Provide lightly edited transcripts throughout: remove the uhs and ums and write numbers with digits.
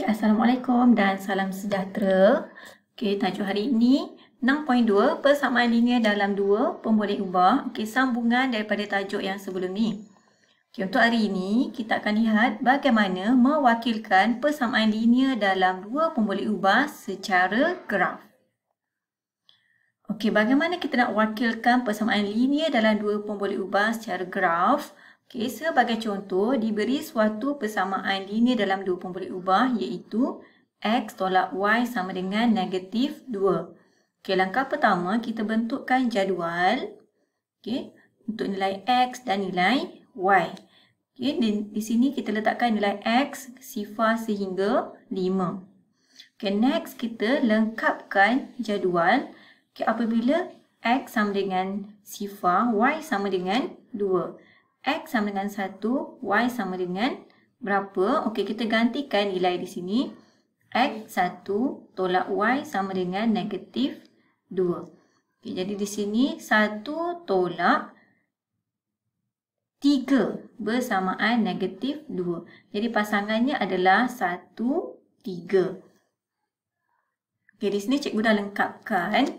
Assalamualaikum dan salam sejahtera. Tajuk hari ini 6.2 persamaan linear dalam dua pemboleh ubah. Sambungan daripada tajuk yang sebelum ni. Untuk hari ini kita akan lihat bagaimana mewakilkan persamaan linear dalam dua pemboleh ubah secara graf. Bagaimana kita nak wakilkan persamaan linear dalam dua pemboleh ubah secara graf? Sebagai contoh, diberi suatu persamaan linear dalam dua pemboleh ubah iaitu X tolak Y sama dengan negatif 2. Langkah pertama, kita bentukkan jadual untuk nilai X dan nilai Y. Di sini kita letakkan nilai X sifar sehingga 5. Next, kita lengkapkan jadual apabila X sama dengan sifar, Y sama dengan 2. X sama dengan 1, Y sama dengan berapa? Kita gantikan nilai di sini. X1 tolak Y sama dengan negatif 2. Jadi di sini 1 tolak 3 bersamaan negatif 2. Jadi pasangannya adalah 1, 3. Di sini cikgu dah lengkapkan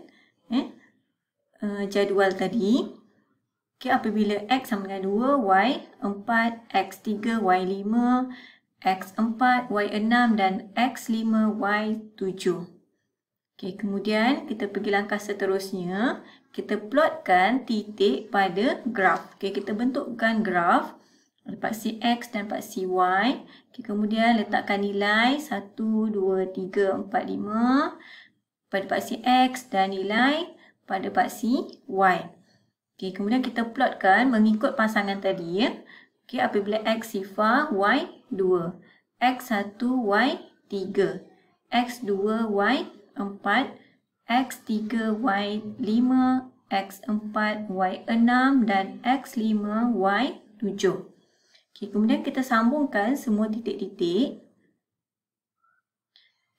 jadual tadi. Apabila X sama dengan 2, Y 4, X3, Y 5, X4, Y6 dan X5, Y7. Kemudian kita pergi langkah seterusnya. Kita plotkan titik pada graf. Kita bentukkan graf paksi X dan paksi Y. Kemudian letakkan nilai 1, 2, 3, 4, 5 pada paksi X dan nilai pada paksi Y. Kemudian kita plotkan mengikut pasangan tadi. Apabila X sifar, Y 2, X1, Y 3, X2, Y 4, X3, Y 5, X4, Y 6 dan X5, Y 7. Kemudian kita sambungkan semua titik-titik.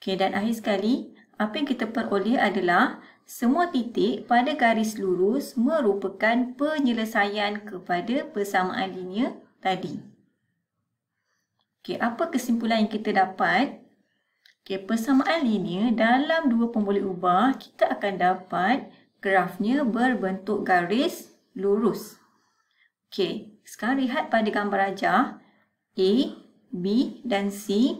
Dan akhir sekali, apa yang kita peroleh adalah semua titik pada garis lurus merupakan penyelesaian kepada persamaan linear tadi. Apa kesimpulan yang kita dapat? Persamaan linear dalam dua pemboleh ubah, kita akan dapat grafnya berbentuk garis lurus. Sekarang lihat pada gambar rajah A, B dan C.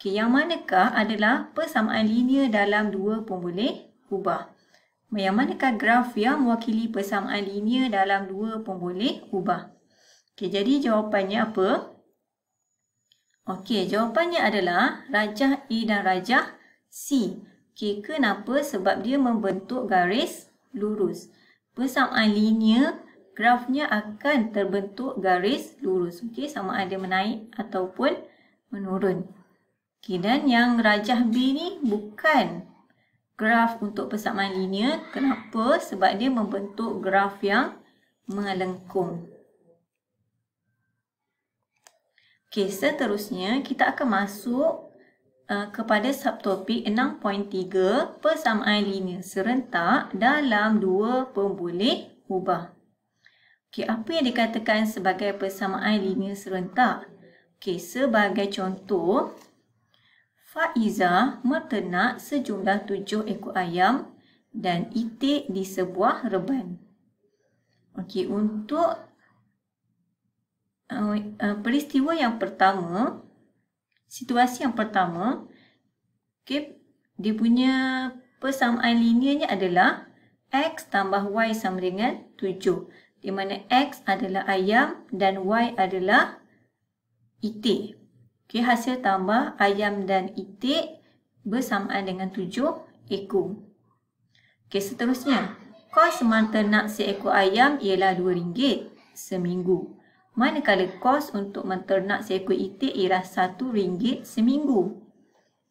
Yang manakah adalah persamaan linear dalam dua pemboleh ubah? Yang manakah graf yang mewakili persamaan linear dalam dua pemboleh ubah? Jadi jawapannya apa? Jawapannya adalah rajah A dan rajah C. Kenapa? Sebab dia membentuk garis lurus. Persamaan linear, grafnya akan terbentuk garis lurus. Sama ada menaik ataupun menurun. Dan yang rajah B ni bukan graf untuk persamaan linear. Kenapa? Sebab dia membentuk graf yang melengkung. Seterusnya kita akan masuk kepada subtopik 6.3 persamaan linear serentak dalam dua pemboleh ubah. Apa yang dikatakan sebagai persamaan linear serentak? Sebagai contoh, Faiza meternak sejumlah 7 ekor ayam dan itik di sebuah reban. Untuk peristiwa yang pertama, situasi yang pertama, dia punya persamaan linearnya adalah X tambah Y sama dengan 7. Di mana X adalah ayam dan Y adalah itik. Hasil tambah ayam dan itik bersamaan dengan 7 ekor. Seterusnya, kos menternak seekor ayam ialah RM2 seminggu. Manakala kos untuk menternak seekor itik ialah RM1 seminggu.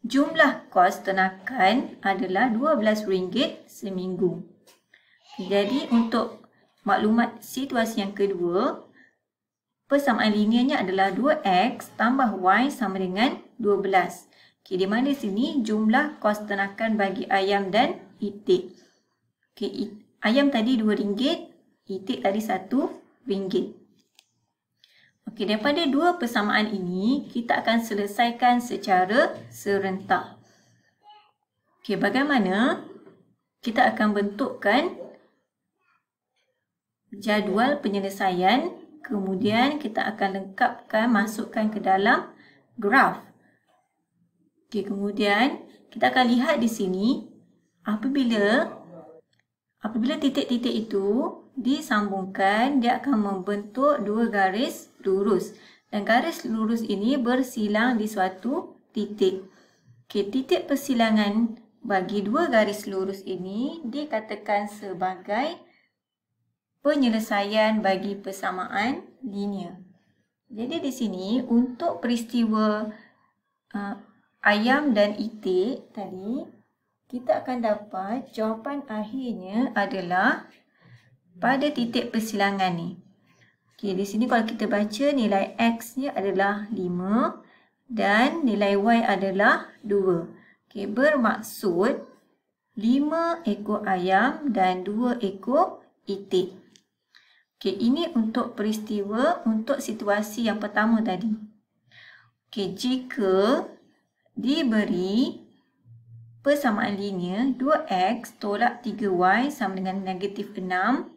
Jumlah kos ternakan adalah RM12 seminggu. Jadi untuk maklumat situasi yang kedua, persamaan linearnya adalah 2X tambah Y sama dengan 12. Di mana di sini jumlah kos ternakan bagi ayam dan itik. Ayam tadi RM2, itik tadi RM1. Okey, daripada dua persamaan ini, kita akan selesaikan secara serentak. Okey, bagaimana kita akan bentukkan jadual penyelesaian, kemudian kita akan lengkapkan, masukkan ke dalam graf. Okey, kemudian kita akan lihat di sini apabila titik-titik itu disambungkan, dia akan membentuk dua garis lurus. Dan garis lurus ini bersilang di suatu titik. Okey, titik persilangan bagi dua garis lurus ini dikatakan sebagai penyelesaian bagi persamaan linear. Jadi di sini untuk peristiwa ayam dan itik tadi, kita akan dapat jawapan akhirnya adalah pada titik persilangan ni. Okey, di sini kalau kita baca nilai X-nya adalah 5 dan nilai Y adalah 2. Okey, bermaksud 5 ekor ayam dan 2 ekor itik. Okey, ini untuk peristiwa untuk situasi yang pertama tadi. Okey, jika diberi persamaan linear 2x tolak 3y sama dengan negatif 6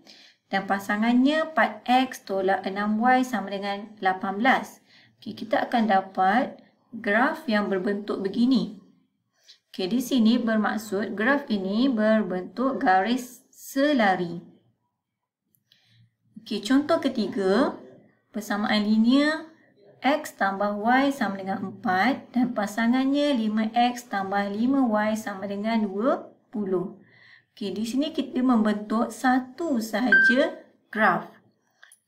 dan pasangannya 4x tolak 6y sama dengan 18. Okey, kita akan dapat graf yang berbentuk begini. Okey, di sini bermaksud graf ini berbentuk garis selari. Okey, contoh ketiga, persamaan linear X tambah Y sama dengan 4 dan pasangannya 5X tambah 5Y sama dengan 20. Okey, di sini kita membentuk satu sahaja graf.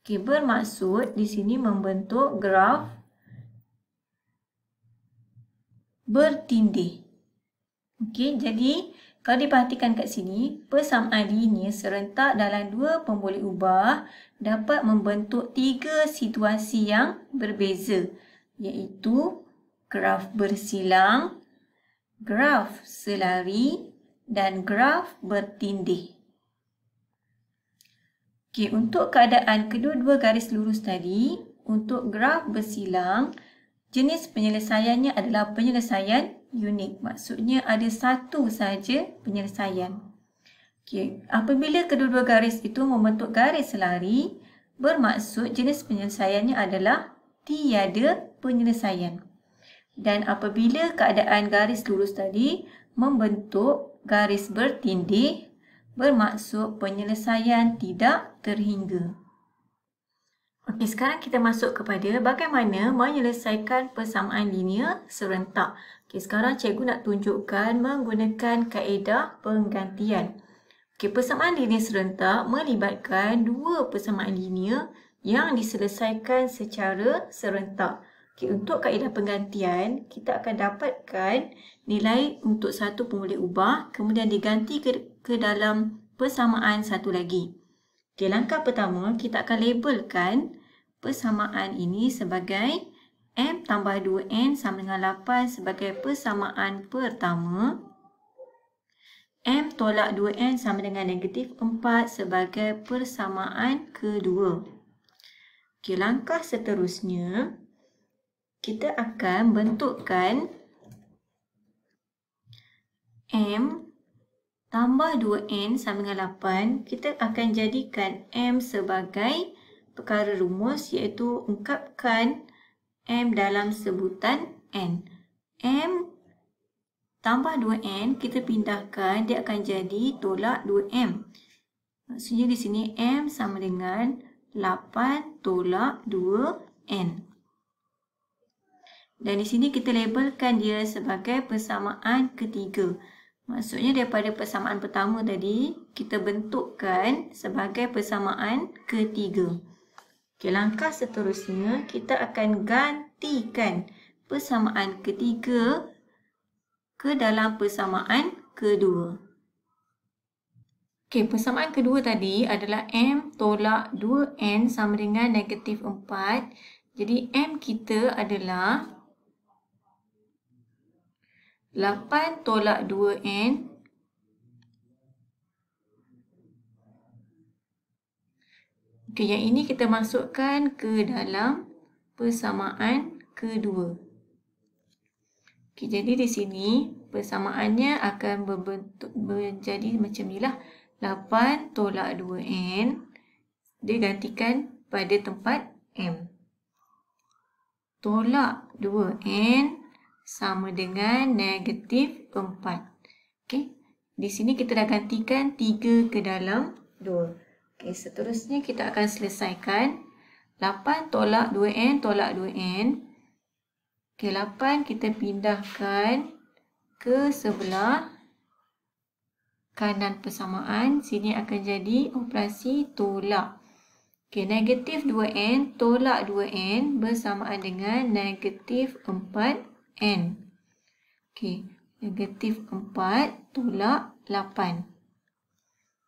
Okey, bermaksud di sini membentuk graf bertindih. Okey, jadi kalau diperhatikan kat sini, persamaan linear serentak dalam dua pemboleh ubah dapat membentuk tiga situasi yang berbeza, iaitu graf bersilang, graf selari dan graf bertindih. Okey, untuk keadaan kedua-dua garis lurus tadi, untuk graf bersilang, jenis penyelesaiannya adalah penyelesaian unik. Maksudnya ada satu sahaja penyelesaian. Okey, apabila kedua-dua garis itu membentuk garis selari, bermaksud jenis penyelesaiannya adalah tiada penyelesaian. Dan apabila keadaan garis lurus tadi membentuk garis bertindih, bermaksud penyelesaian tidak terhingga. Okey, sekarang kita masuk kepada bagaimana menyelesaikan persamaan linear serentak. Okey, sekarang cikgu nak tunjukkan menggunakan kaedah penggantian. Okey, persamaan linear serentak melibatkan dua persamaan linear yang diselesaikan secara serentak. Okey, untuk kaedah penggantian, kita akan dapatkan nilai untuk satu pemboleh ubah, kemudian diganti ke dalam persamaan satu lagi. Okey, langkah pertama, kita akan labelkan persamaan ini sebagai M tambah 2N sama dengan 8 sebagai persamaan pertama. M tolak 2N sama dengan negatif 4 sebagai persamaan kedua. Okey, langkah seterusnya, kita akan bentukkan M tambah 2N sama dengan 8. Kita akan jadikan M sebagai perkara rumus, iaitu ungkapkan M dalam sebutan N. M tambah 2N, kita pindahkan, dia akan jadi tolak 2M. Maksudnya di sini M sama dengan 8 tolak 2N. Dan di sini kita labelkan dia sebagai persamaan ketiga. Maksudnya daripada persamaan pertama tadi, kita bentukkan sebagai persamaan ketiga. Okey, langkah seterusnya, kita akan gantikan persamaan ketiga ke dalam persamaan kedua. Okey, persamaan kedua tadi adalah M tolak 2N sama dengan negatif 4. Jadi M kita adalah 8 tolak 2N Okey, yang ini kita masukkan ke dalam persamaan kedua. Okey, jadi di sini persamaannya akan berbentuk menjadi macam inilah. 8 tolak 2N digantikan pada tempat M. Tolak 2N sama dengan negatif 4. Okey, di sini kita dah gantikan 3 ke dalam 2. Okey, seterusnya kita akan selesaikan. 8 tolak 2N tolak 2N. Okey, 8 kita pindahkan ke sebelah kanan persamaan. Sini akan jadi operasi tolak. Okey, negatif 2N tolak 2N bersamaan dengan negatif 4N. Okey, negatif 4 tolak 8.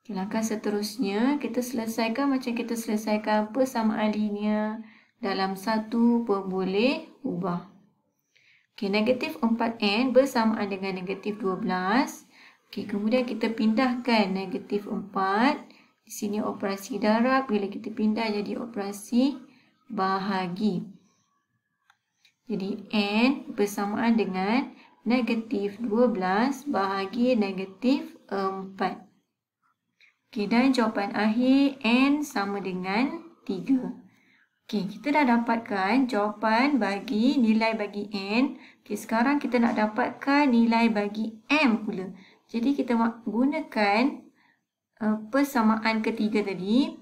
Okay, langkah seterusnya, kita selesaikan macam kita selesaikan persamaan linear dalam satu pemboleh ubah. Okay, negatif 4N bersamaan dengan negatif 12. Okay, kemudian kita pindahkan negatif 4. Di sini operasi darab, bila kita pindah jadi operasi bahagi. Jadi N bersamaan dengan negatif 12 bahagi negatif 4. Okey, dan jawapan akhir N sama dengan 3. Okey, kita dah dapatkan jawapan bagi nilai bagi N. Okey, sekarang kita nak dapatkan nilai bagi M pula. Jadi kita gunakan persamaan ketiga tadi.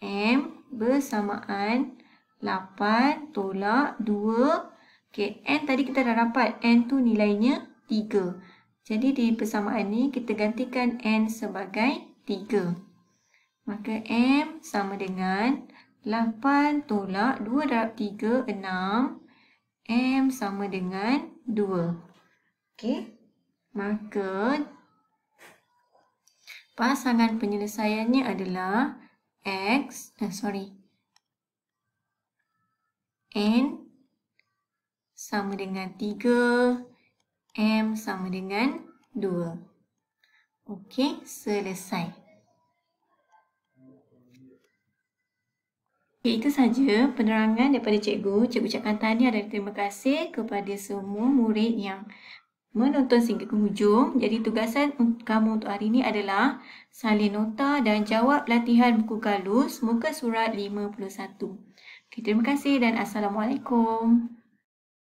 M bersamaan 8 tolak 2. Okey, N tadi kita dah dapat. N tu nilainya 3. Jadi di persamaan ni kita gantikan N sebagai 3. Maka M sama dengan 8 tolak 2 darab 3, 6. M sama dengan 2. Okey. Maka pasangan penyelesaiannya adalah N sama dengan 3, M sama dengan 2. Okey, selesai. Okay, itu saja penerangan daripada cikgu. Cikgu ucapkan tahniah dan terima kasih kepada semua murid yang menonton sehingga ke hujung. Jadi tugasan kamu untuk hari ini adalah salin nota dan jawab latihan buku Galus muka surat 51. Okay, terima kasih dan Assalamualaikum.